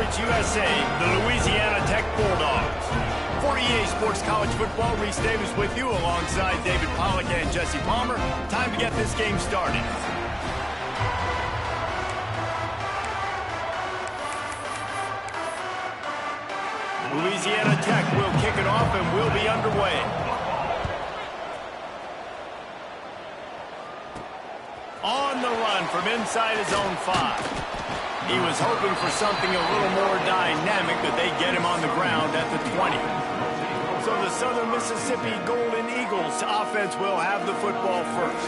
Conference USA, the Louisiana Tech Bulldogs. For EA Sports College Football, Reese Davis with you alongside David Pollack and Jesse Palmer. Time to get this game started. Louisiana Tech will kick it off and will be underway. On the run from inside his own 5. He was hoping for something a little more dynamic, but they get him on the ground at the 20. So the Southern Mississippi Golden Eagles offense will have the football first.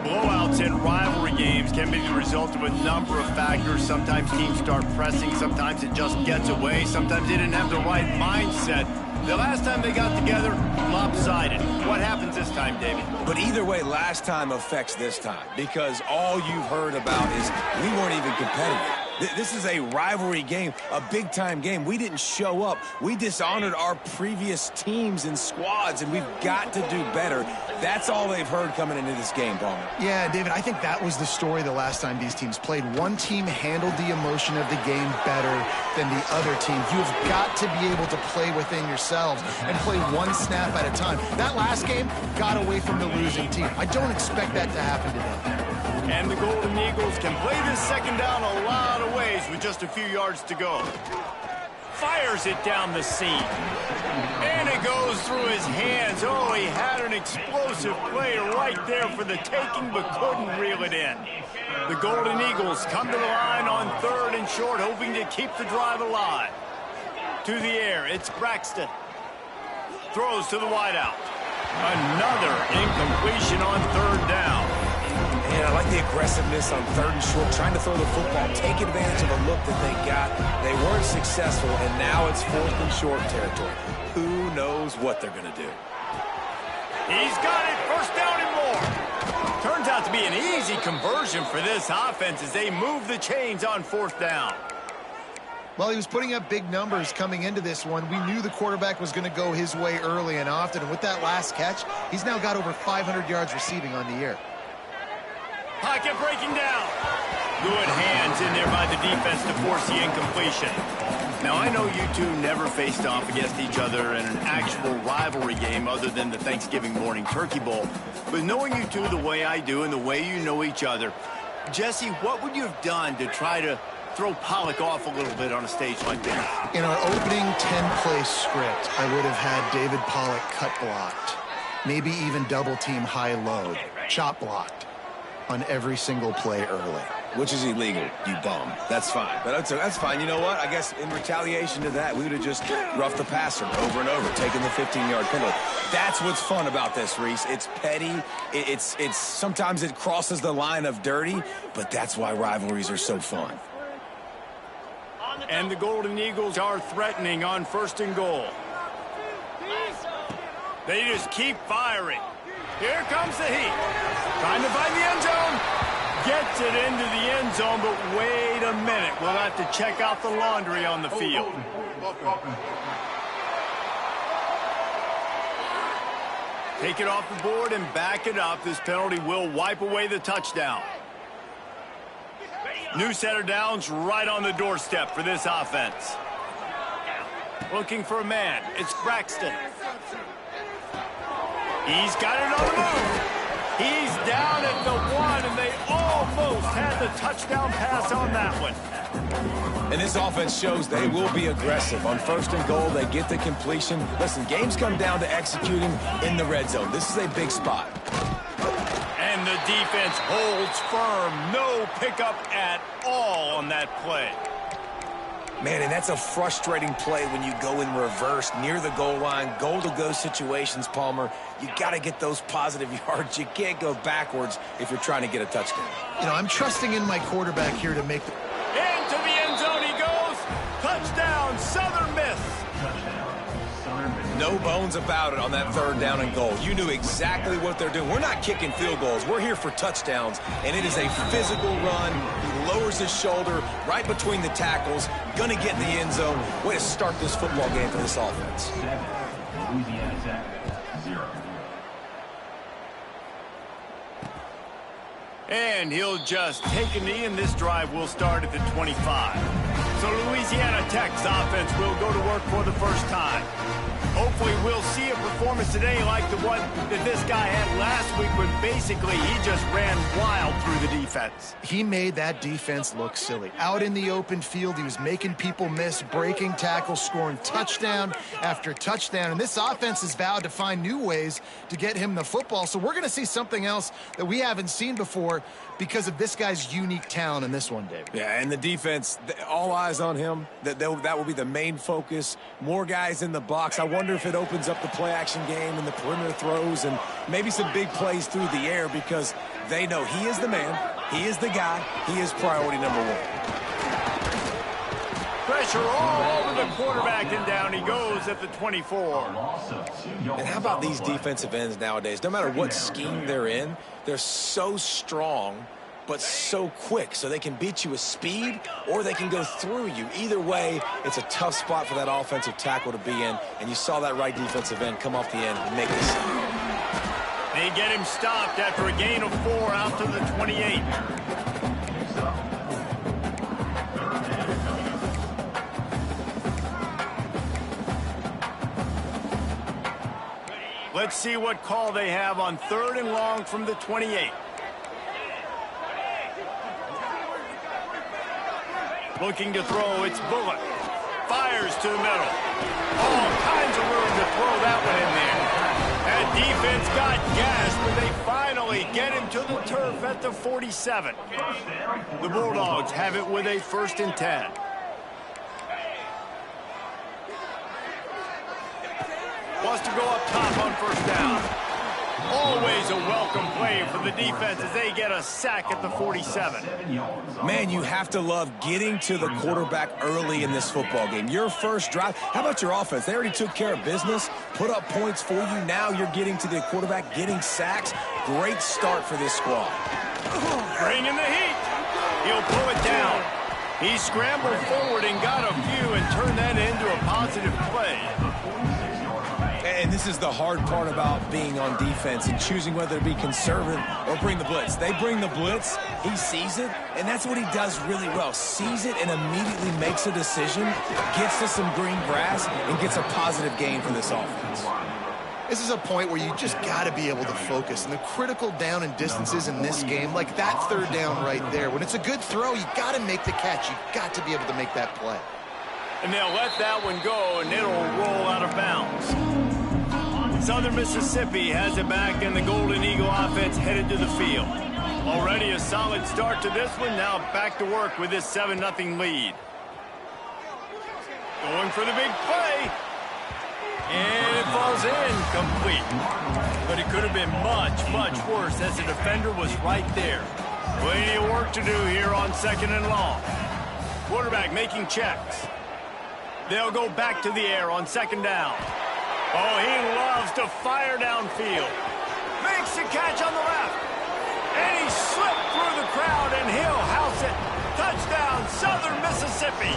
Blowouts in rivalry games can be the result of a number of factors. Sometimes teams start pressing, sometimes it just gets away, sometimes they didn't have the right mindset. The last time they got together, lopsided. What happens this time, David? But either way, last time affects this time because all you've heard about is we weren't even competitive. This is a rivalry game, a big-time game. We didn't show up. We dishonored our previous teams and squads, and we've got to do better. That's all they've heard coming into this game, Palmer. Yeah, David, I think that was the story the last time these teams played. One team handled the emotion of the game better than the other team. You've got to be able to play within yourselves and play one snap at a time. That last game got away from the losing team. I don't expect that to happen today. And the Golden Eagles can play this second down a lot of ways with just a few yards to go. Fires it down the seam. And it goes through his hands. Oh, he had an explosive play right there for the taking, but couldn't reel it in. The Golden Eagles come to the line on 3rd and short, hoping to keep the drive alive. To the air, it's Braxton. Throws to the wideout. Another incompletion on 3rd down. Man, I like the aggressiveness on 3rd and short, trying to throw the football, take advantage of a look that they got. They weren't successful, and now it's 4th and short territory. Who knows what they're going to do? He's got it, 1st down and more. Turns out to be an easy conversion for this offense as they move the chains on 4th down. Well, he was putting up big numbers coming into this one. We knew the quarterback was going to go his way early and often, and with that last catch, he's now got over 500 yards receiving on the year. Pocket breaking down. Good hands in there by the defense to force the incompletion. Now, I know you two never faced off against each other in an actual rivalry game other than the Thanksgiving morning Turkey Bowl. But knowing you two the way I do and the way you know each other, Jesse, what would you have done to try to throw Pollack off a little bit on a stage like this? In our opening 10-play script, I would have had David Pollack cut blocked, maybe even double-team high-low, chop blocked on every single play early. Which is illegal, you bum. That's fine. But that's fine. You know what? I guess in retaliation to that, we would have just roughed the passer over and over, taking the 15-yard penalty. That's what's fun about this, Reese. It's petty. It's sometimes it crosses the line of dirty, but that's why rivalries are so fun. And the Golden Eagles are threatening on 1st and goal. They just keep firing. Here comes the heat. Trying to find the end zone. Gets it into the end zone, but wait a minute. We'll have to check out the laundry on the field. Take it off the board and back it up. This penalty will wipe away the touchdown. New set of downs right on the doorstep for this offense. Looking for a man. It's Braxton. He's got it on the move. He's down at the 1, and they almost had the touchdown pass on that one. And this offense shows they will be aggressive. On 1st and goal, they get the completion. Listen, games come down to executing in the red zone. This is a big spot. And the defense holds firm. No pickup at all on that play. Man, and that's a frustrating play when you go in reverse near the goal line, goal-to-go situations, Palmer. You got to get those positive yards. You can't go backwards if you're trying to get a touchdown. You know, I'm trusting in my quarterback here to make the... Into the end zone he goes. Touchdown, Southern Miss. No bones about it on that 3rd down and goal. You knew exactly what they're doing. We're not kicking field goals. We're here for touchdowns, and it is a physical run. He lowers his shoulder right between the tackles, going to get in the end zone. Way to start this football game for this offense. Louisiana Tech, 0. And he'll just take a knee, and this drive will start at the 25. So Louisiana Louisiana Tech's offense will go to work for the first time. Hopefully we'll see a performance today like the one that this guy had last week when basically he just ran wild through the defense. He made that defense look silly. Out in the open field, he was making people miss, breaking tackles, scoring touchdown after touchdown. And this offense has vowed to find new ways to get him the football. So we're going to see something else that we haven't seen before because of this guy's unique talent in this one, David. Yeah, and the defense, all eyes on him. That will be the main focus. More guys in the box. I wonder if it opens up the play-action game and the perimeter throws and maybe some big plays through the air because they know he is the man, he is the guy, he is priority number one. Pressure all over the quarterback, and down he goes at the 24. And how about these defensive ends nowadays? No matter what scheme they're in, they're so strong but so quick, so they can beat you with speed or they can go through you. Either way, it's a tough spot for that offensive tackle to be in, and you saw that right defensive end come off the end and make this. They get him stopped after a gain of 4 out to the 28. Let's see what call they have on 3rd and long from the 28. Looking to throw, it's Bullock. Fires to the middle. All kinds of room to throw that one in there. That defense got gashed, but they finally get him to the turf at the 47. The Bulldogs have it with a 1st and 10. Wants to go up top on 1st down. Always a welcome play for the defense as they get a sack at the 47. Man, you have to love getting to the quarterback early in this football game. Your first drive, how about your offense? They already took care of business, put up points for you. Now you're getting to the quarterback, getting sacks. Great start for this squad. Bringing the heat. He'll pull it down. He scrambled forward and got a few and turned that into a positive play. And this is the hard part about being on defense and choosing whether to be conservative or bring the blitz. They bring the blitz, he sees it, and that's what he does really well. Sees it and immediately makes a decision, gets to some green grass, and gets a positive gain for this offense. This is a point where you just got to be able to focus. And the critical down and distances in this game, like that 3rd down right there, when it's a good throw, you got to make the catch. You got to be able to make that play. And they'll let that one go, and it'll roll out of bounds. Southern Mississippi has it back, and the Golden Eagle offense headed to the field. Already a solid start to this one. Now back to work with this 7-0 lead. Going for the big play. And it falls incomplete. But it could have been much, much worse as the defender was right there. Plenty of work to do here on 2nd and long. Quarterback making checks. They'll go back to the air on 2nd down. Oh, he loves to fire downfield. Makes the catch on the left. And he slipped through the crowd, and he'll house it. Touchdown, Southern Mississippi.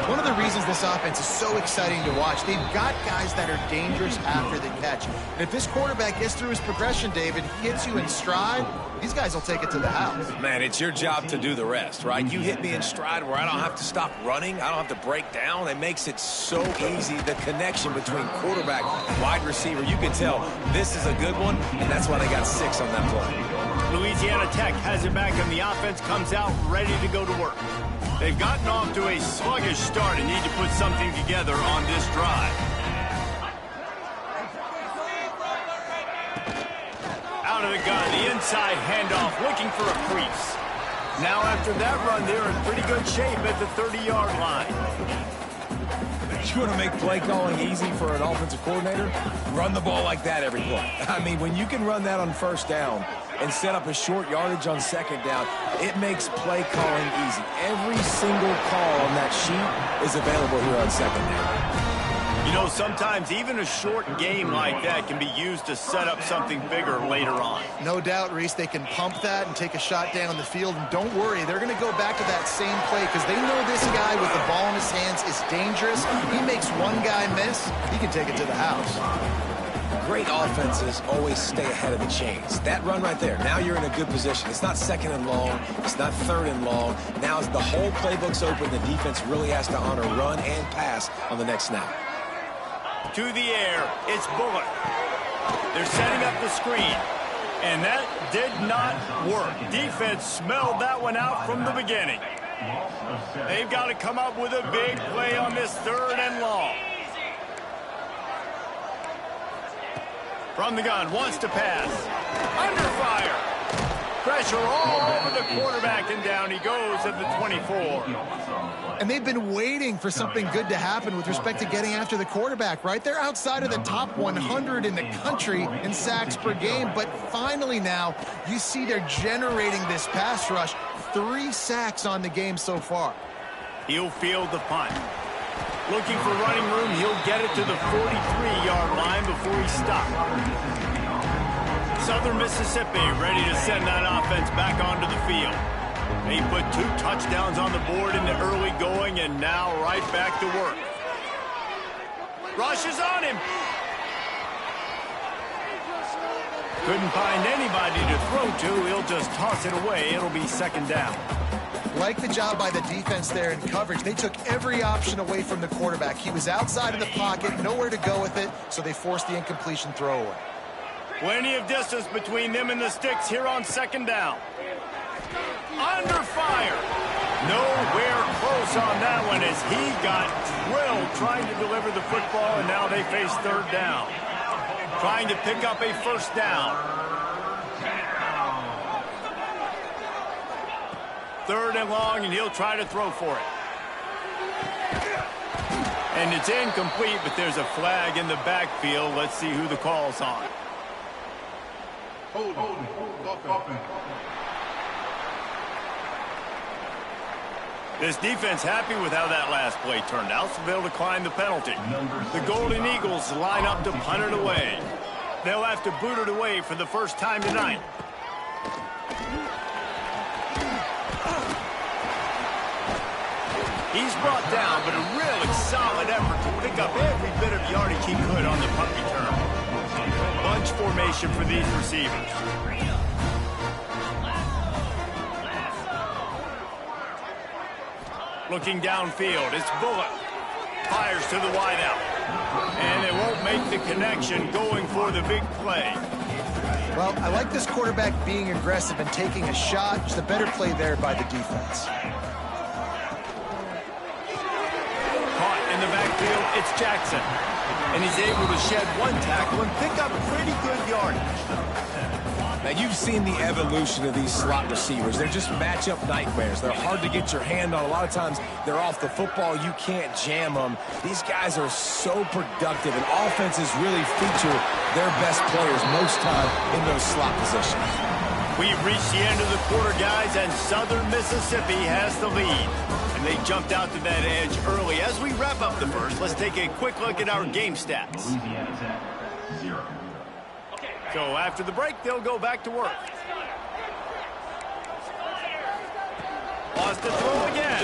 One of the reasons this offense is so exciting to watch, they've got guys that are dangerous after the catch. And if this quarterback gets through his progression, David, hits you in stride, these guys will take it to the house. Man, it's your job to do the rest, right? You hit me in stride where I don't have to stop running. I don't have to break down. It makes it so easy, the connection between quarterback and wide receiver. You can tell this is a good one, and that's why they got 6 on that play. Louisiana Tech has it back, and the offense comes out ready to go to work. They've gotten off to a sluggish start and need to put something together on this drive. Out of the gun, the inside handoff, looking for a crease. Now after that run, they're in pretty good shape at the 30-yard line. You want to make play calling easy for an offensive coordinator? Run the ball like that every play. I mean, when you can run that on 1st down and set up a short yardage on 2nd down, it makes play calling easy. Every single call on that sheet is available here on 2nd down. You know, sometimes even a short game like that can be used to set up something bigger later on. No doubt, Reese, they can pump that and take a shot down the field. And don't worry, they're going to go back to that same play because they know this guy with the ball in his hands is dangerous. He makes one guy miss, he can take it to the house. Great offenses always stay ahead of the chains. That run right there, now you're in a good position. It's not second and long. It's not third and long. Now the whole playbook's open. The defense really has to honor run and pass on the next snap. To the air, it's Bullock. They're setting up the screen, and that did not work. Defense smelled that one out from the beginning. They've got to come up with a big play on this third and long. From the gun, wants to pass. Under fire. Pressure all over the quarterback, and down he goes at the 24. And they've been waiting for something good to happen with respect to getting after the quarterback, right? They're outside of the top 100 in the country in sacks per game, but finally now you see they're generating this pass rush. 3 sacks on the game so far. He'll field the punt. Looking for running room, he'll get it to the 43-yard line before he stops. Southern Mississippi ready to send that offense back onto the field. They put 2 touchdowns on the board in the early going, and now right back to work. Rush is on him. Couldn't find anybody to throw to. He'll just toss it away. It'll be second down. Like the job by the defense there in coverage. They took every option away from the quarterback. He was outside of the pocket, nowhere to go with it, so they forced the incompletion throwaway. Plenty of distance between them and the sticks here on second down. Under fire. Nowhere close on that one as he got drilled trying to deliver the football, and now they face third down. Trying to pick up a first down. Third and long, and he'll try to throw for it. And it's incomplete, but there's a flag in the backfield. Let's see who the call's on. This defense happy with how that last play turned out, so they'll decline the penalty. The Golden Eagles line up to punt it away. They'll have to boot it away for the first time tonight. He's brought down, but a really solid effort to pick up every bit of yardage he could on the punt return. Bunch formation for these receivers. Looking downfield, it's Bullock. Fires to the wideout. And they won't make the connection going for the big play. Well, I like this quarterback being aggressive and taking a shot. Just a better play there by the defense. Caught in the backfield, it's Jackson. And he's able to shed 1 tackle and pick up pretty good yardage. Now, you've seen the evolution of these slot receivers. They're just matchup nightmares. They're hard to get your hand on. A lot of times, they're off the football. You can't jam them. These guys are so productive, and offenses really feature their best players most time in those slot positions. We've reached the end of the quarter, guys, and Southern Mississippi has the lead. And they jumped out to that edge early. As we wrap up the first, let's take a quick look at our game stats. Louisiana Tech, 0. So after the break, they'll go back to work. Lost to throw again.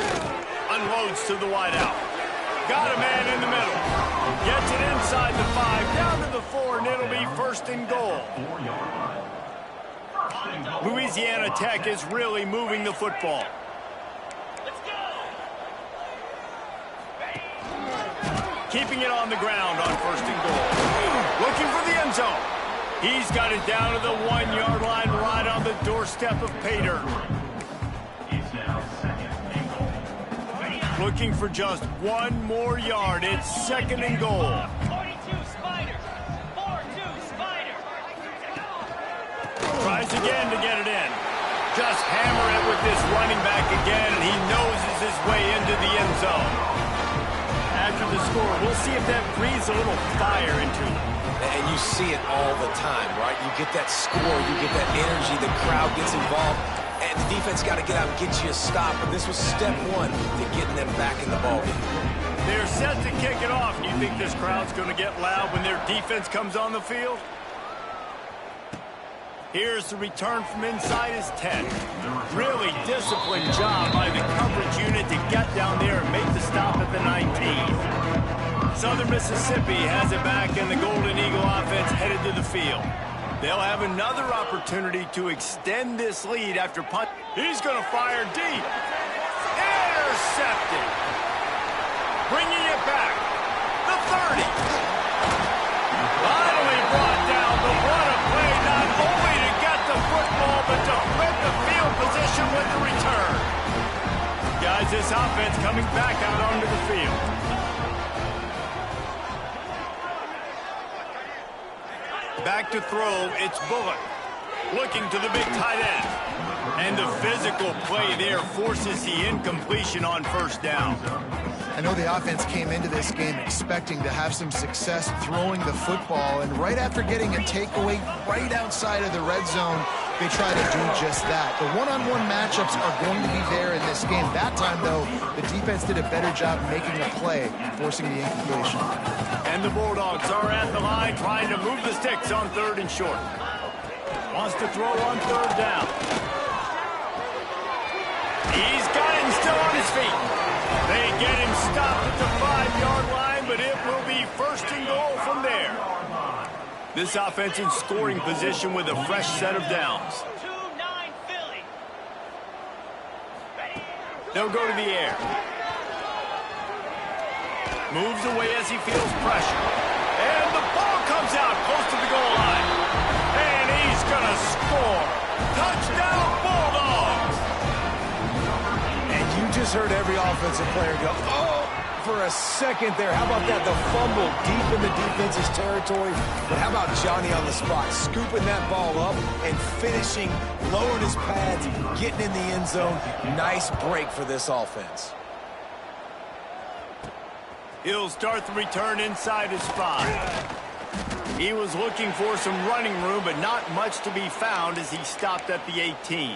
Unloads to the wideout. Got a man in the middle. Gets it inside the 5, down to the 4, and it'll be first and goal. Louisiana Tech is really moving the football. Keeping it on the ground on first and goal. Looking for the end zone. He's got it down to the 1-yard line right on the doorstep of Pater. Looking for just 1 more yard. It's second and goal. 42 Spiders. 4-2 Spiders. Tries again to get it in. Just hammer it with this running back again, and he noses his way into the end zone. After the score, we'll see if that breathes a little fire into him. And you see it all the time, right? You get that score, you get that energy, the crowd gets involved, and the defense got to get out and get you a stop. And this was step 1 to getting them back in the ballgame. They're set to kick it off. Do you think this crowd's going to get loud when their defense comes on the field? Here's the return from inside his 10. Really disciplined job by the coverage unit to get down there and make the stop at the 19. Southern Mississippi has it back, and the Golden Eagle offense headed to the field. They'll have another opportunity to extend this lead after punt. He's going to fire deep. Intercepted. Bringing it back. The 30. Finally brought down, but what a play, not only to get the football, but to flip the field position with the return. Guys, this offense coming back out onto the field. Back to throw, it's Bullock. Looking to the big tight end. And the physical play there forces the incompletion on first down. I know the offense came into this game expecting to have some success throwing the football, and right after getting a takeaway right outside of the red zone, they try to do just that. The one-on-one matchups are going to be there in this game. That time, though, the defense did a better job making a play, forcing the incompletion. And the Bulldogs are at the line trying to move the sticks on 3rd and short. Wants to throw on 3rd down. He's got him still on his feet. They get him stopped at the 5-yard line, but it will be 1st and goal from there. This offense in scoring position with a fresh set of downs. 2-9 Philly. They'll go to the air. Moves away as he feels pressure. And the ball comes out close to the goal line. And he's going to score. Touchdown, Bulldogs! And you just heard every offensive player go, oh, for a second there. How about that? The fumble deep in the defense's territory. But how about Johnny on the spot, scooping that ball up and finishing, lowering his pads, getting in the end zone. Nice break for this offense. He'll start the return inside his 5. He was looking for some running room, but not much to be found as he stopped at the 18.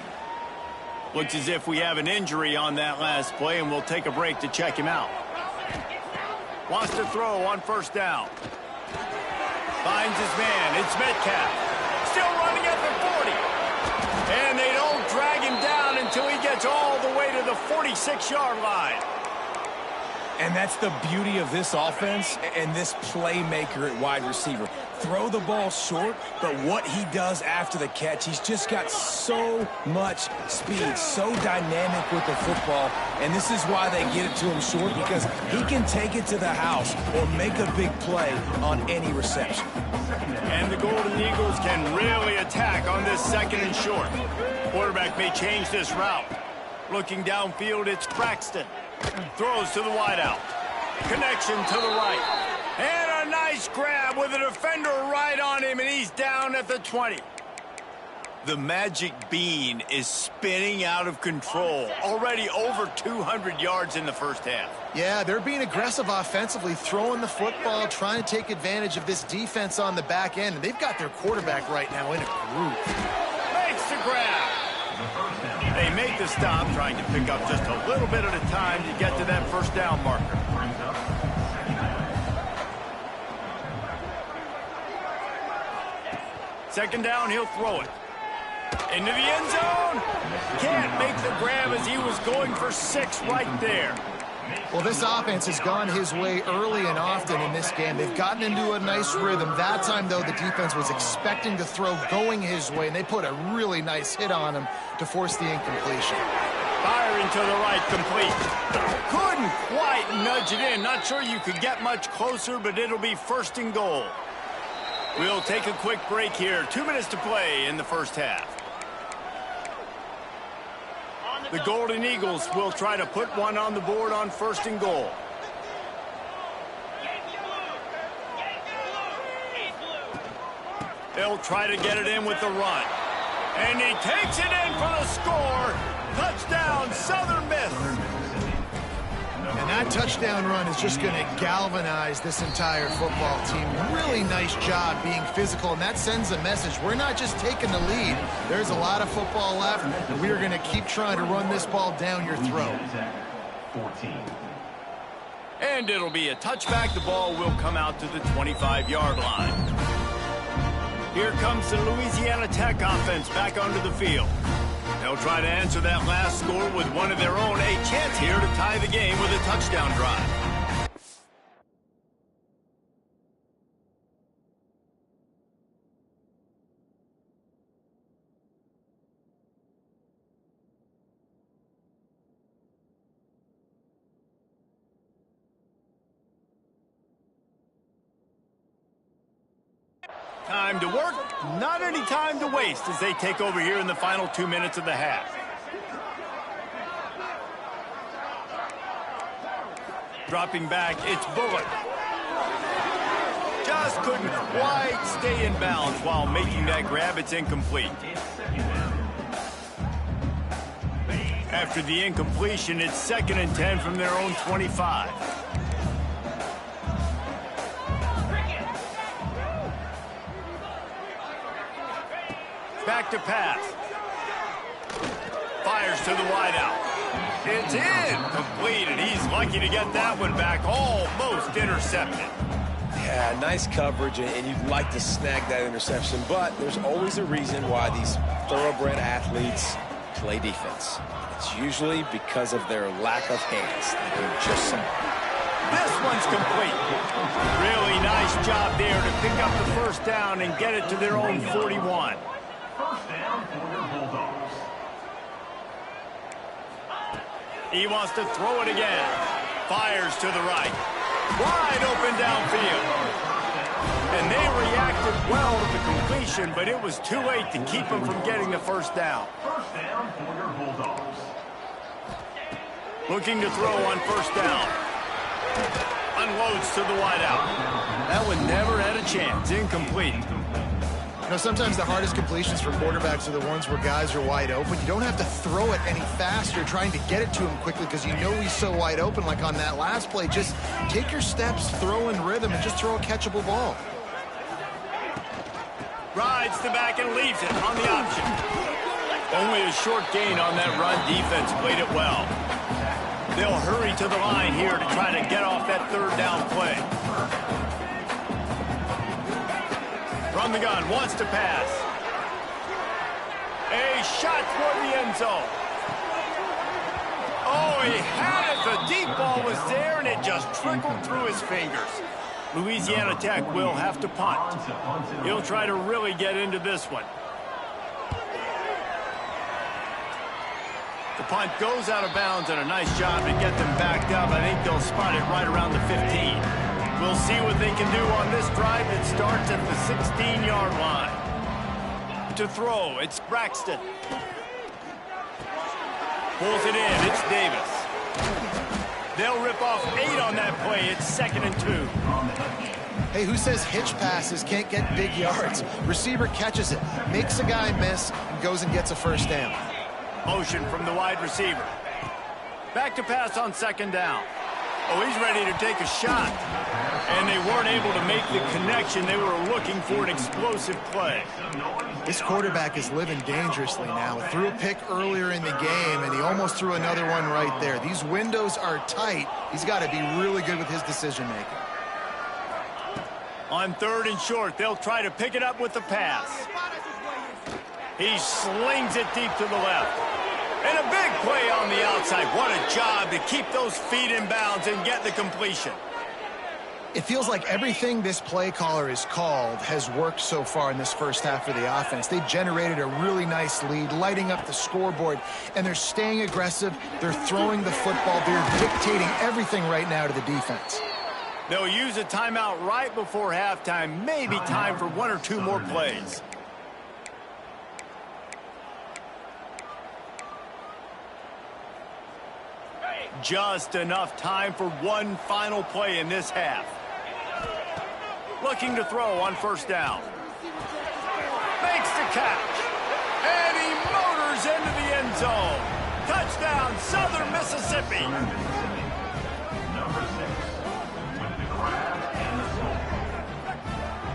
Looks as if we have an injury on that last play, and we'll take a break to check him out. Wants to throw on 1st down. Finds his man. It's Metcalf. Still running at the 40. And they don't drag him down until he gets all the way to the 46-yard line. And that's the beauty of this offense and this playmaker at wide receiver. Throw the ball short, but what he does after the catch, he's just got so much speed, so dynamic with the football, and this is why they get it to him short, because he can take it to the house or make a big play on any reception. And the Golden Eagles can really attack on this 2nd and short. Quarterback may change this route. Looking downfield, it's Braxton. Throws to the wideout. Connection to the right. And a nice grab with a defender right on him, and he's down at the 20. The magic bean is spinning out of control. Already over 200 yards in the first half. Yeah, they're being aggressive offensively, throwing the football, trying to take advantage of this defense on the back end. And they've got their quarterback right now in a groove. Makes the grab. They make the stop, trying to pick up just a little bit at a time to get to that 1st down marker. Second down, he'll throw it. Into the end zone. Can't make the grab as he was going for 6 right there. Well, this offense has gone his way early and often in this game. They've gotten into a nice rhythm. That time, though, the defense was expecting to throw going his way, and they put a really nice hit on him to force the incompletion. Firing to the right, complete. Couldn't quite nudge it in. Not sure you could get much closer, but it'll be 1st and goal. We'll take a quick break here. 2 minutes to play in the first half. The Golden Eagles will try to put one on the board on 1st and goal. They'll try to get it in with the run. And he takes it in for the score. Touchdown, Southern Miss. And that touchdown run is just going to galvanize this entire football team. Really nice job being physical, and that sends a message. We're not just taking the lead. There's a lot of football left, and we are going to keep trying to run this ball down your throat. 14. And it'll be a touchback. The ball will come out to the 25-yard line. Here comes the Louisiana Tech offense back onto the field. They'll try to answer that last score with one of their own. A chance here to tie the game with a touchdown drive. Time to work, not any time to waste as they take over here in the final 2 minutes of the half. Dropping back, it's Bullock. Just couldn't quite stay in bounds while making that grab. It's incomplete. After the incompletion, it's 2nd and 10 from their own 25. Back to pass. Fires to the wideout. It's incomplete, and he's lucky to get that one back, almost intercepted. Yeah, nice coverage, and you'd like to snag that interception, but there's always a reason why these thoroughbred athletes play defense. It's usually because of their lack of hands. They're just so. This one's complete. Really nice job there to pick up the first down and get it to their own 41. First down for your Bulldogs. He wants to throw it again. Fires to the right. Wide open downfield. And they reacted well to the completion, but it was too late to keep him from getting the first down. First down for your Bulldogs. Looking to throw on first down. Unloads to the wideout. That one never had a chance. Incomplete. You know, sometimes the hardest completions for quarterbacks are the ones where guys are wide open. You don't have to throw it any faster trying to get it to him quickly because you know he's so wide open like on that last play. Just take your steps, throw in rhythm, and just throw a catchable ball. Rides the back and leaves it on the option. Only a short gain on that run. Defense played it well. They'll hurry to the line here to try to get off that third down play. From the gun, wants to pass. A shot toward the end zone. Oh, he had it. The deep ball was there, and it just trickled through his fingers. Louisiana Tech will have to punt. He'll try to really get into this one. The punt goes out of bounds, and a nice job to get them backed up. I think they'll spot it right around the 15. We'll see what they can do on this drive that starts at the 16-yard line. To throw, it's Braxton. Pulls it in, it's Davis. They'll rip off 8 on that play. It's 2nd and 2. Hey, who says hitch passes can't get big yards? Receiver catches it, makes a guy miss, and goes and gets a first down. Motion from the wide receiver. Back to pass on 2nd down. Oh, he's ready to take a shot. And they weren't able to make the connection. They were looking for an explosive play. This quarterback is living dangerously now. Threw a pick earlier in the game, and he almost threw another one right there. These windows are tight. He's got to be really good with his decision-making. On 3rd and short, they'll try to pick it up with the pass. He slings it deep to the left. And a big play on the outside. What a job to keep those feet in bounds and get the completion. It feels like everything this play caller has called has worked so far in this first half of the offense. They generated a really nice lead, lighting up the scoreboard, and they're staying aggressive. They're throwing the football. They're dictating everything right now to the defense. They'll use a timeout right before halftime. Maybe time for 1 or 2 more plays. Just enough time for one final play in this half. Looking to throw on first down. Makes the catch. And he motors into the end zone. Touchdown, Southern Mississippi. Number 6 with the grab and the score.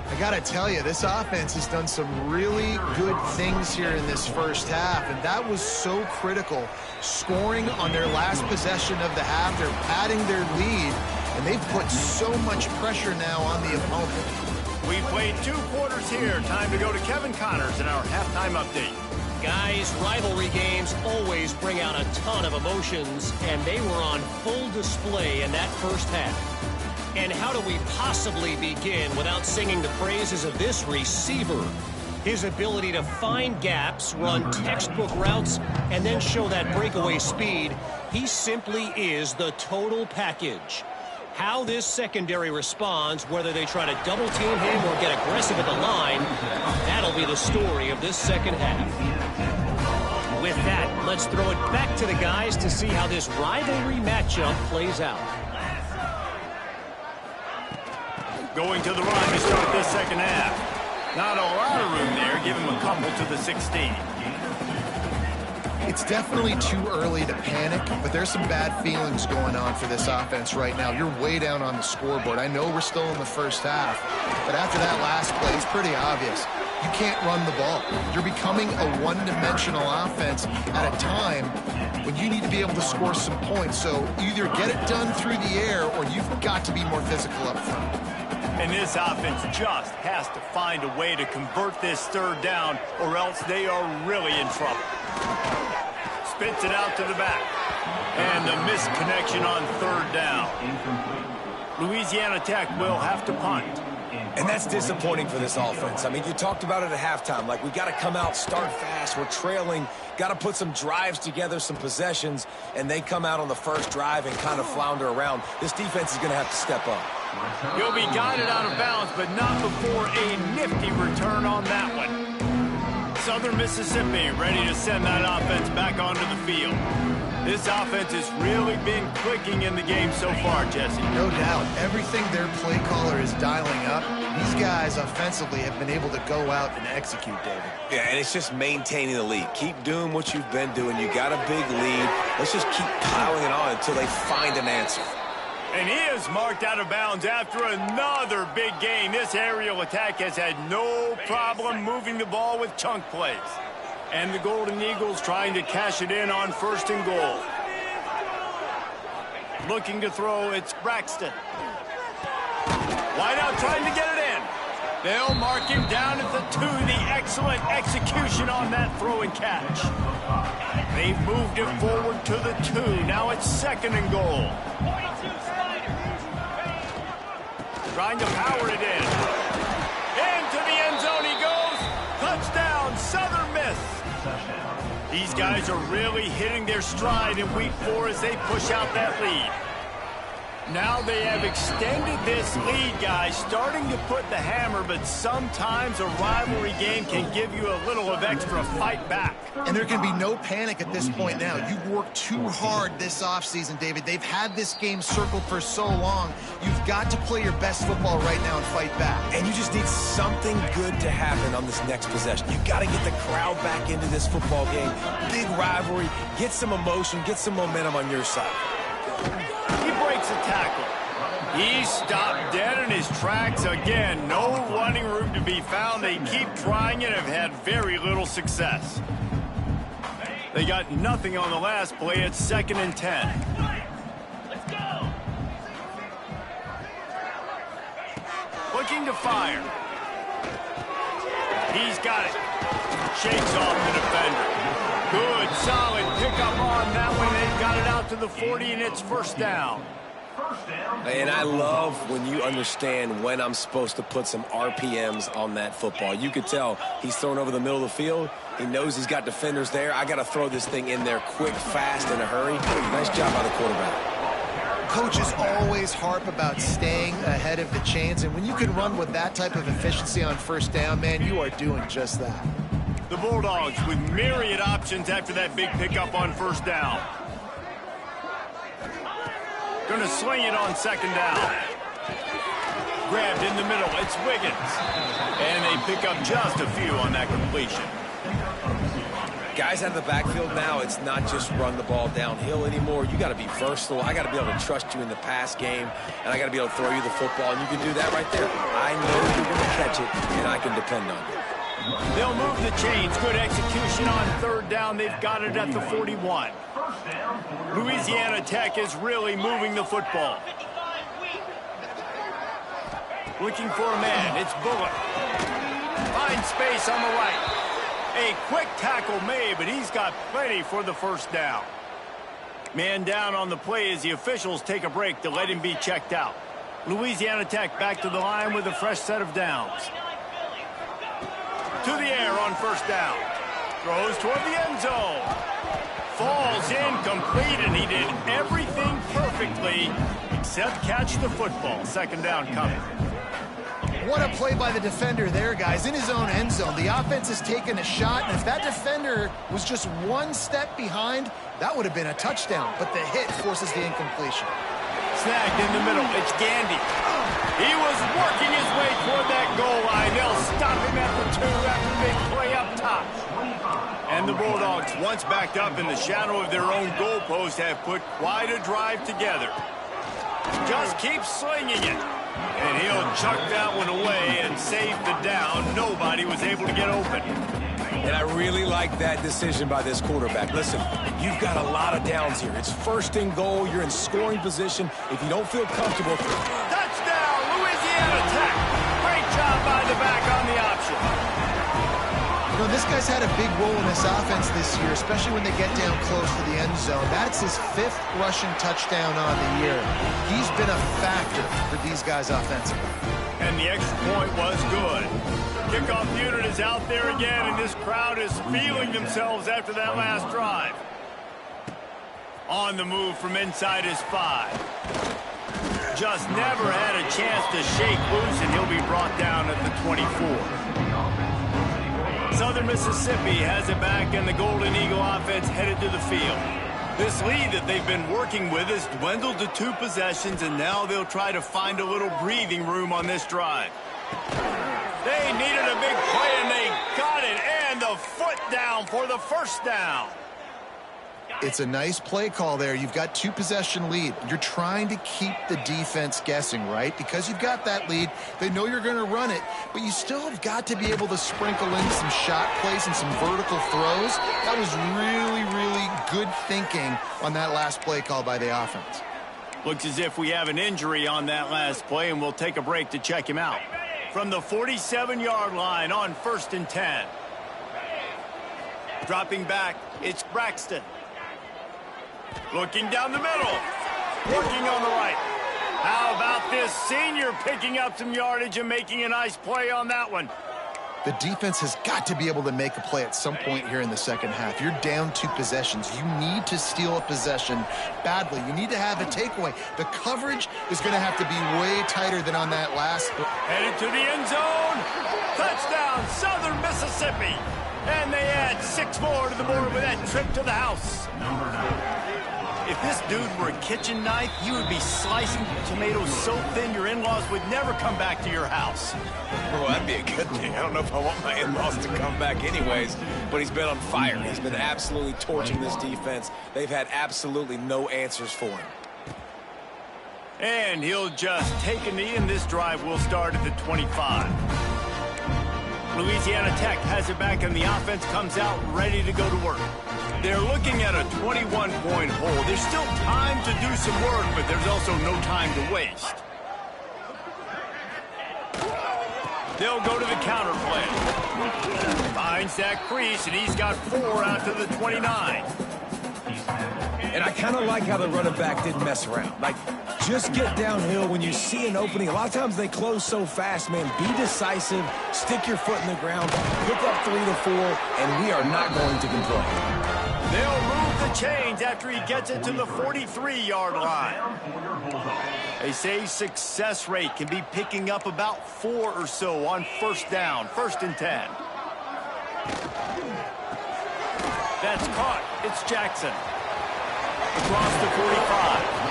I got to tell you, this offense has done some really good things here in this first half, and that was so critical. Scoring on their last possession of the half, they're padding their lead, and they've put so much pressure now on the opponent. We played 2 quarters here. Time to go to Kevin Connors in our halftime update. Guys, rivalry games always bring out a ton of emotions, and they were on full display in that first half. And how do we possibly begin without singing the praises of this receiver? His ability to find gaps, run textbook routes, and then show that breakaway speed. He simply is the total package. How this secondary responds, whether they try to double team him or get aggressive at the line, that'll be the story of this second half. With that, let's throw it back to the guys to see how this rivalry matchup plays out. Going to the run to start this second half. Not a lot of room there. Give him a couple to the 16. It's definitely too early to panic, but there's some bad feelings going on for this offense right now. You're way down on the scoreboard. I know we're still in the first half, but after that last play, it's pretty obvious. You can't run the ball. You're becoming a one-dimensional offense at a time when you need to be able to score some points. So either get it done through the air or you've got to be more physical up front. And this offense just has to find a way to convert this third down or else they are really in trouble. Spits it out to the back. And the missed connection on third down. Louisiana Tech will have to punt. And that's disappointing for this offense. I mean, you talked about it at halftime. Like, we got to come out, start fast. We're trailing. Got to put some drives together, some possessions. And they come out on the first drive and kind of flounder around. This defense is going to have to step up. He'll be guided out of bounds, but not before a nifty return on that one. Southern Mississippi ready to send that offense back onto the field. This offense has really been clicking in the game so far, Jesse. No doubt. Everything their play caller is dialing up, these guys offensively have been able to go out and execute, David. Yeah, and it's just maintaining the lead. Keep doing what you've been doing. You got a big lead. Let's just keep piling it on until they find an answer. And he is marked out of bounds after another big gain. This aerial attack has had no problem moving the ball with chunk plays. And the Golden Eagles trying to cash it in on 1st and goal. Looking to throw, it's Braxton. Wide out trying to get it in. They'll mark him down at the 2. The excellent execution on that throw and catch. They've moved it forward to the 2. Now it's 2nd and goal. Trying to power it in. Into the end zone he goes. Touchdown, Southern Miss. These guys are really hitting their stride in week 4 as they push out that lead. Now they have extended this lead, guys, starting to put the hammer, but sometimes a rivalry game can give you a little of extra fight back. And there can be no panic at this point now. You've worked too hard this offseason, David. They've had this game circled for so long. You've got to play your best football right now and fight back. And you just need something good to happen on this next possession. You've got to get the crowd back into this football game. Big rivalry. Get some emotion. Get some momentum on your side. He breaks a tackle. He stopped dead in his tracks again. No running room to be found. They keep trying it and have had very little success. They got nothing on the last play. It's 2nd and 10. Let's go. Looking to fire. He's got it. Shakes off the defender. Good, solid pickup on that one. They've got it out to the 40, and it's 1st down. And I love when you understand when I'm supposed to put some RPMs on that football. You could tell he's thrown over the middle of the field. He knows he's got defenders there. I got to throw this thing in there quick, fast, in a hurry. Nice job by the quarterback. Coaches always harp about staying ahead of the chains, and when you can run with that type of efficiency on 1st down, man, you are doing just that. The Bulldogs with myriad options after that big pickup on 1st down. Going to sling it on 2nd down. Grabbed in the middle. It's Wiggins. And they pick up just a few on that completion. Guys out of the backfield now, it's not just run the ball downhill anymore. You got to be versatile. I got to be able to trust you in the pass game, and I got to be able to throw you the football, and you can do that right there. I know you're going to catch it, and I can depend on you. They'll move the chains. Good execution on 3rd down. They've got it at the 41. Louisiana Tech is really moving the football. Looking for a man. It's Bullock. Finds space on the right. A quick tackle made, but he's got plenty for the 1st down. Man down on the play as the officials take a break to let him be checked out. Louisiana Tech back to the line with a fresh set of downs. To the air on 1st down. Throws toward the end zone. Falls incomplete, and he did everything perfectly set, catch the football. Second down coming. What a play by the defender there, guys. In his own end zone, the offense has taken a shot, and if that defender was just one step behind, that would have been a touchdown. But the hit forces the incompletion. Snagged in the middle. It's Gandy. He was working his way toward that goal line. They'll stop him at the 2 after the big play up top. And the Bulldogs, once backed up in the shadow of their own goalpost, have put quite a drive together. Just keep slinging it. And he'll chuck that one away and save the down. Nobody was able to get open. And I really like that decision by this quarterback. Listen, you've got a lot of downs here. It's first and goal. You're in scoring position. If you don't feel comfortable... Touchdown, Louisiana Tech. Great job by the back on the option. You know, this guy's had a big role in this offense this year, especially when they get down close to the end zone. That's his 5th rushing touchdown on the year. He's been a factor for these guys offensively. And the extra point was good. Kickoff unit is out there again, and this crowd is feeling themselves after that last drive. On the move from inside his 5. Just never had a chance to shake loose, and he'll be brought down at the 24. Southern Mississippi has it back, and the Golden Eagle offense headed to the field. This lead that they've been working with has dwindled to 2 possessions, and now they'll try to find a little breathing room on this drive. They needed a big play, and they got it, and the foot down for the first down. It's a nice play call there. You've got 2-possession lead. You're trying to keep the defense guessing, right? Because you've got that lead, they know you're going to run it, but you still have got to be able to sprinkle in some shot plays and some vertical throws. That was really, really good thinking on that last play call by the offense. Looks as if we have an injury on that last play, and we'll take a break to check him out. From the 47-yard line on 1st and 10. Dropping back, it's Braxton. Looking down the middle. Working on the right. How about this senior picking up some yardage and making a nice play on that one? The defense has got to be able to make a play at some point here in the second half. You're down 2 possessions. You need to steal a possession badly. You need to have a takeaway. The coverage is going to have to be way tighter than on that last. Headed to the end zone. Touchdown, Southern Mississippi. And they add 6 more to the board with that trip to the house. If this dude were a kitchen knife, he would be slicing tomatoes so thin your in-laws would never come back to your house. Well, that'd be a good thing. I don't know if I want my in-laws to come back anyways, but he's been on fire. He's been absolutely torching this defense. They've had absolutely no answers for him. And he'll just take a knee, and this drive will start at the 25. Louisiana Tech has it back, and the offense comes out ready to go to work. They're looking at a 21-point hole. There's still time to do some work, but there's also no time to waste. They'll go to the counter play. Finds that crease, and he's got 4 out to the 29. And I kind of like how the running back didn't mess around. Like, just get downhill when you see an opening. A lot of times they close so fast, man. Be decisive, stick your foot in the ground, pick up 3 to 4, and we are not going to complain. They'll move the chains after he gets it to the 43-yard line. They say success rate can be picking up about 4 or so on first down, 1st and 10. That's caught. It's Jackson. Across the 45.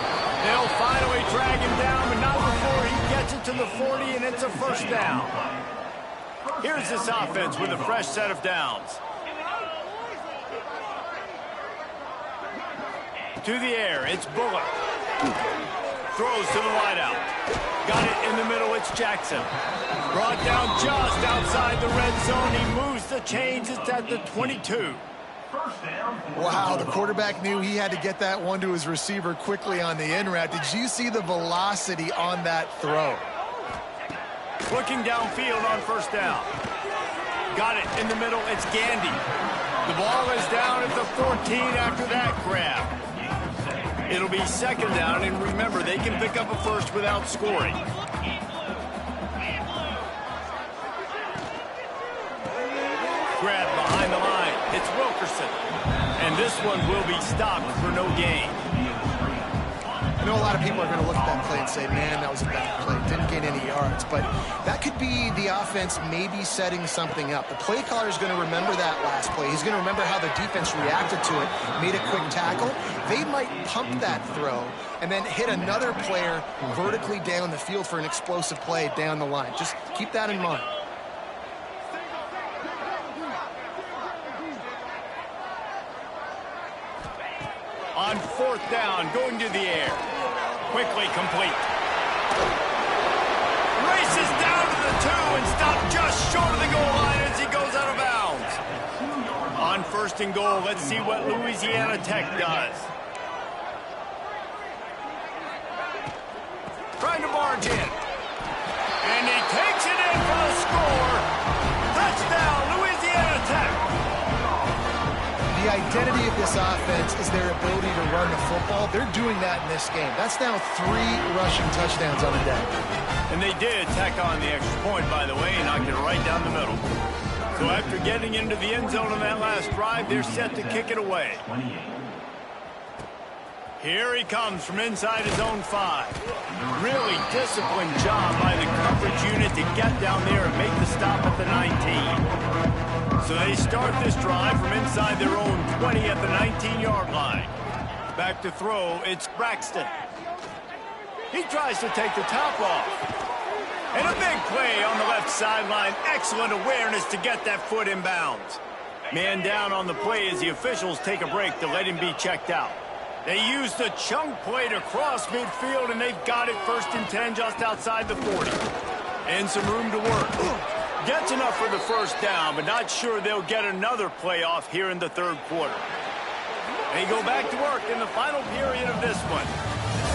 They'll finally drag him down, but not before he gets it to the 40, and it's a first down. Here's this offense with a fresh set of downs. To the air, it's Bullock. Throws to the wideout. Got it in the middle, it's Jackson. Brought down just outside the red zone. He moves the chains, it's at the 22. Wow, the quarterback knew he had to get that one to his receiver quickly on the in route. Did you see the velocity on that throw? Looking downfield on first down. Got it in the middle, it's Gandy. The ball is down at the 14 after that grab. It'll be second down, and remember, they can pick up a first without scoring. Grab behind the line. It's Wilkerson. And this one will be stopped for no gain. I know a lot of people are going to look at that play and say, man, that was a bad play. Didn't gain any yards. But that could be the offense maybe setting something up. The play caller is going to remember that last play. He's going to remember how the defense reacted to it, made a quick tackle. They might pump that throw and then hit another player vertically down the field for an explosive play down the line. Just keep that in mind. On 4th down, going to the air. Quickly complete. Races down to the 2 and stopped just short of the goal line as he goes out of bounds. On 1st and goal, let's see what Louisiana Tech does. Trying to barge in. And he takes it in for the score. Touchdown, Louisiana Tech. The identity of this offense is their ability to run the football. They're doing that in this game. That's now 3 rushing touchdowns on the day. And they did tack on the extra point, by the way, and knocked it right down the middle. So after getting into the end zone on that last drive, they're set to kick it away. Here he comes from inside his own 5. Really disciplined job by the coverage unit to get down there and make the stop at the 19. So they start this drive from inside their own 20 at the 19-yard line. Back to throw, it's Braxton. He tries to take the top off. And a big play on the left sideline. Excellent awareness to get that foot in bounds. Man down on the play as the officials take a break to let him be checked out. They use the chunk play to cross midfield, and they've got it 1st and 10 just outside the 40. And some room to work. Gets enough for the 1st down, but not sure they'll get another play off here in the 3rd quarter. They go back to work in the final period of this one.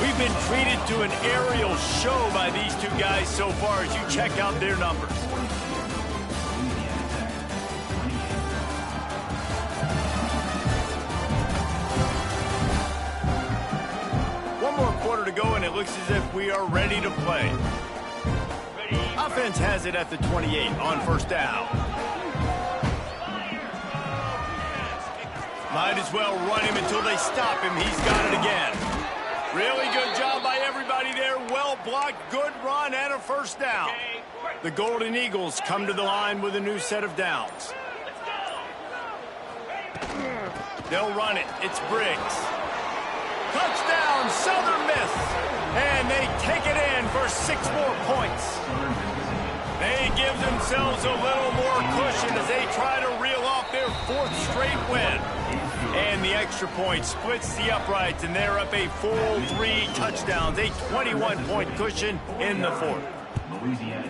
We've been treated to an aerial show by these two guys so far as you check out their numbers. One more quarter to go, and it looks as if we are ready to play. Offense has it at the 28 on 1st down. Might as well run him until they stop him. He's got it again. Really good job by everybody there. Well blocked, good run, and a 1st down. The Golden Eagles come to the line with a new set of downs. They'll run it. It's Briggs. Touchdown, Southern Miss. And they take it in for 6 more points. They give themselves a little more cushion as they try to reel off their 4th straight win. And the extra point splits the uprights, and they're up a full 3 touchdowns, a 21-point cushion in the 4th.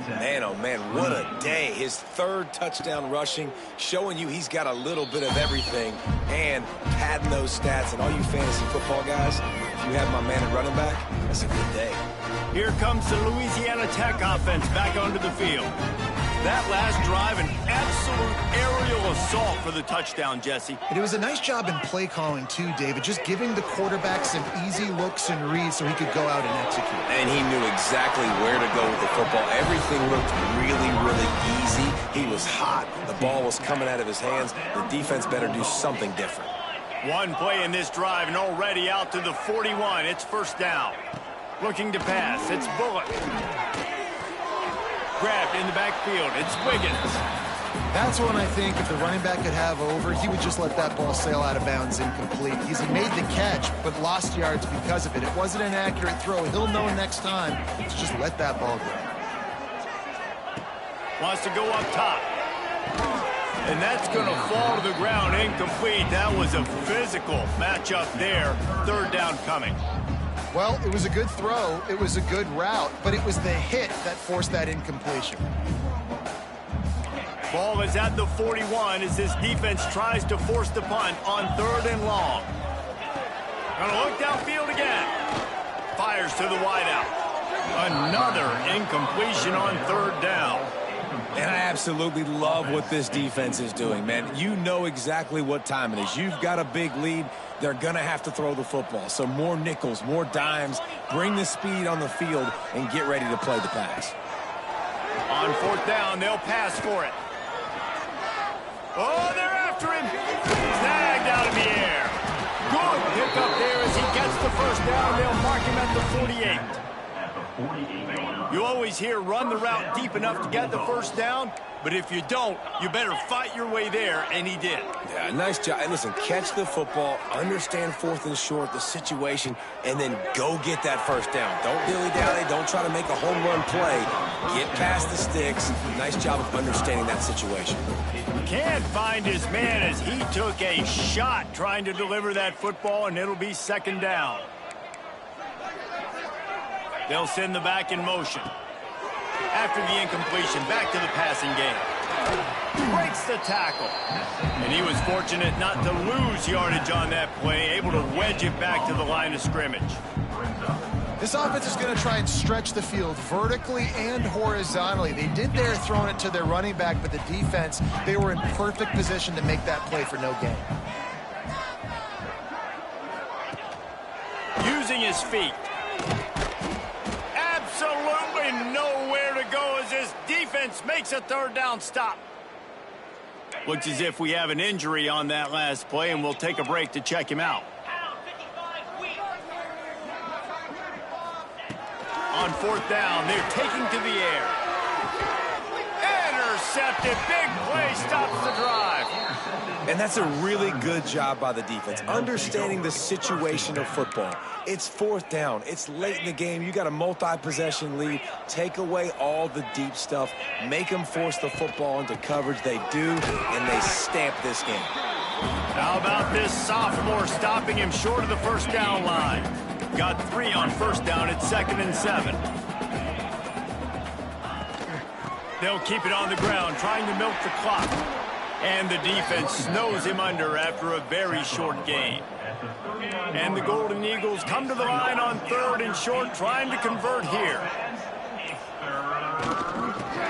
Man, oh man, what a day. His 3rd touchdown rushing, showing you he's got a little bit of everything and padding those stats. And all you fantasy football guys, if you have my man at running back, that's a good day. Here comes the Louisiana Tech offense back onto the field. That last drive, an absolute aerial assault for the touchdown, Jesse. And it was a nice job in play calling, too, David, just giving the quarterback some easy looks and reads so he could go out and execute. And he knew exactly where to go with the football. Everything looked really, really easy. He was hot. The ball was coming out of his hands. The defense better do something different. One play in this drive, and already out to the 41. It's 1st down. Looking to pass. It's Bullock. Grabbed in the backfield. It's Wiggins. That's when I think if the running back could have over, he would just let that ball sail out of bounds incomplete. He made the catch, but lost yards because of it. It wasn't an accurate throw. He'll know next time to just let that ball go. Wants to go up top. And that's going to fall to the ground incomplete. That was a physical matchup there. 3rd down coming. Well, it was a good throw. It was a good route, but it was the hit that forced that incompletion. Ball is at the 41 as this defense tries to force the punt on 3rd and long. Gonna look downfield again. Fires to the wideout. Another incompletion on 3rd down. And I absolutely love what this defense is doing, man. You know exactly what time it is. You've got a big lead. They're going to have to throw the football. So more nickels, more dimes. Bring the speed on the field and get ready to play the pass. On 4th down, they'll pass for it. Oh, they're after him. Snagged out of the air. Good pickup there as he gets the first down. They'll mark him at the 48. You always hear run the route deep enough to get the first down, but if you don't, you better fight your way there, and he did. Yeah, nice job. And listen, catch the football, understand 4th and short, the situation, and then go get that first down. Don't dilly-dally. Don't try to make a home run play. Get past the sticks. Nice job of understanding that situation. Can't find his man as he took a shot trying to deliver that football, and it'll be 2nd down. They'll send the back in motion. After the incompletion, back to the passing game. Breaks the tackle. And he was fortunate not to lose yardage on that play, able to wedge it back to the line of scrimmage. This offense is going to try and stretch the field vertically and horizontally. They did there throwing it to their running back, but the defense, they were in perfect position to make that play for no gain. Using his feet. Absolutely nowhere to go as this defense makes a 3rd down stop. Looks as if we have an injury on that last play, and we'll take a break to check him out. On 4th down, they're taking to the air. Intercepted. Big play stops the drive. And that's a really good job by the defense, understanding the situation of football. It's 4th down. It's late in the game. You got a multi-possession lead. Take away all the deep stuff. Make them force the football into coverage. They do, and they stamp this game. How about this sophomore stopping him short of the 1st down line? Got 3 on 1st down at 2nd and 7. They'll keep it on the ground, trying to milk the clock. And the defense snows him under after a very short game. And the Golden Eagles come to the line on 3rd and short, trying to convert here.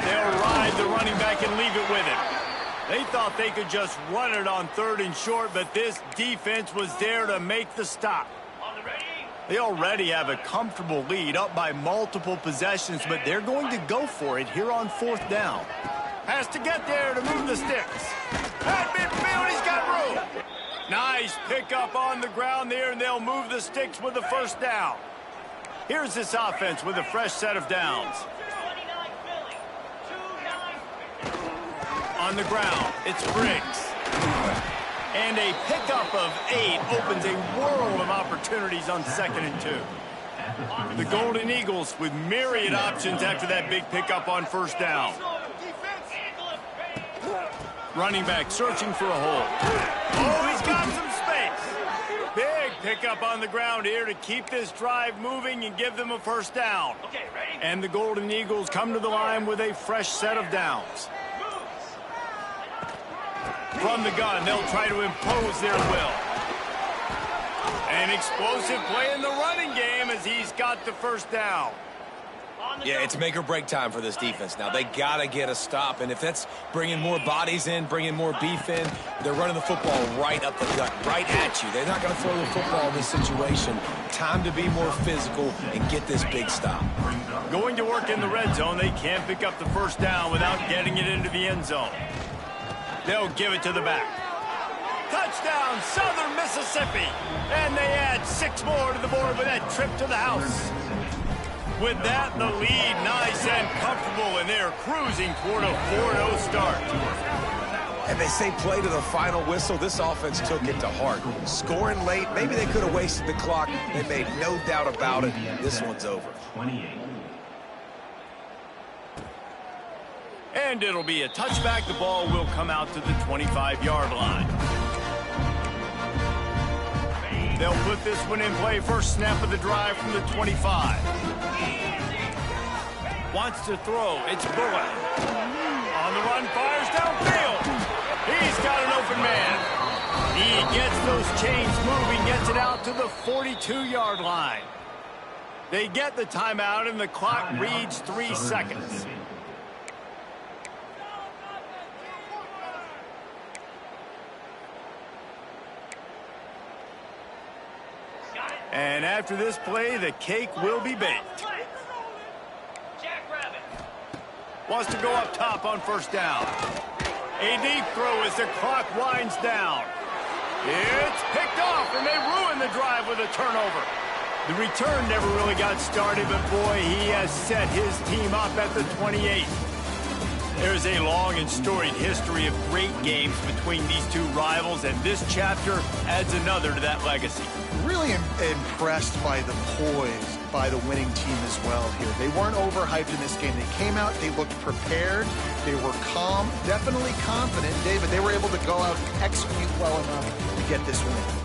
They'll ride the running back and leave it with him. They thought they could just run it on 3rd and short, but this defense was there to make the stop. They already have a comfortable lead, up by multiple possessions, but they're going to go for it here on 4th down. Has to get there to move the sticks. At midfield, he's got room. Nice pickup on the ground there, and they'll move the sticks with the 1st down. Here's this offense with a fresh set of downs. On the ground, it's Briggs. And a pickup of 8 opens a world of opportunities on 2nd and 2. The Golden Eagles with myriad options after that big pickup on 1st down. Running back searching for a hole. Oh, he's got some space. Big pickup on the ground here to keep this drive moving and give them a 1st down. And the Golden Eagles come to the line with a fresh set of downs. From the gun, they'll try to impose their will. An explosive play in the running game as he's got the 1st down. Yeah, it's make or break time for this defense now. They got to get a stop, and if that's bringing more bodies in, bringing more beef in, they're running the football right up the gut, right at you. They're not going to throw the football in this situation. Time to be more physical and get this big stop. Going to work in the red zone, they can't pick up the 1st down without getting it into the end zone. They'll give it to the back. Touchdown, Southern Mississippi. And they add 6 more to the board with that trip to the house. With that, the lead nice and comfortable, and they're cruising toward a 4-0 start. And they say play to the final whistle. This offense took it to heart. Scoring late, maybe they could have wasted the clock. They made no doubt about it. This one's over. 28. And it'll be a touchback. The ball will come out to the 25-yard line. They'll put this one in play. First snap of the drive from the 25. Wants to throw. It's Bullock. On the run, fires downfield. He's got an open man. He gets those chains moving, gets it out to the 42-yard line. They get the timeout, and the clock reads 3 seconds. And after this play, the cake will be baked. Wants to go up top on 1st down. A deep throw as the clock winds down. It's picked off, and they ruin the drive with a turnover. The return never really got started, but boy, he has set his team up at the 28. There's a long and storied history of great games between these two rivals, and this chapter adds another to that legacy. Really impressed by the poise by the winning team as well here. They weren't overhyped in this game. They came out, they looked prepared, they were calm, definitely confident, David. They were able to go out and execute well enough to get this win.